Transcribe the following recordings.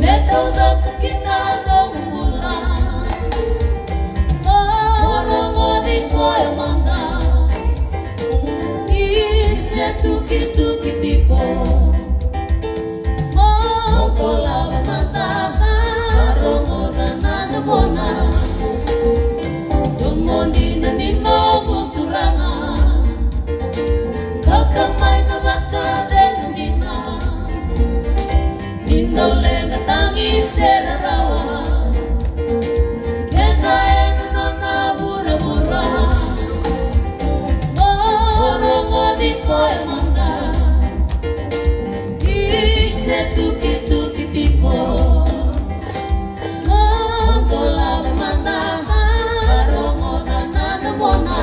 Metodo kinarong bulan Orang odi koe manda Ise tuki tiko Mokola manda Karong oda nana bona Dumondi na nino kuturanga Kakamay na baka denundina Nindo lenga tangi serarawa Kena enu nona bura bura Orang odi koe manda Ise tuki tiko Mokola manda Karong oda nana mona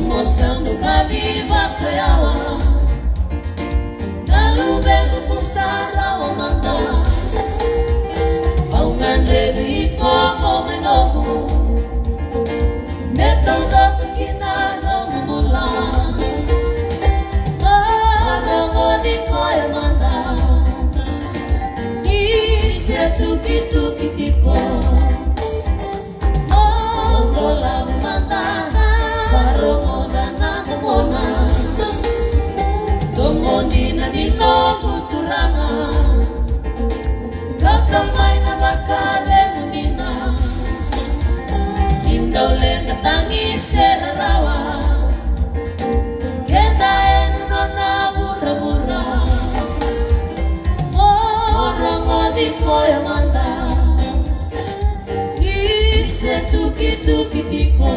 Moçando caliba kayawa Nalubego kusara o manda Au mandeli ko o menogu Metodo kinano mula Arango di ko e manda Ise tuki tiko Mongola manda Dumondi na nino kuturanga Kakamay na baka denundina Indaw lenga tangi serarawa Kenda enu nona bura bura Orang odi koe manda Ise tuki tiko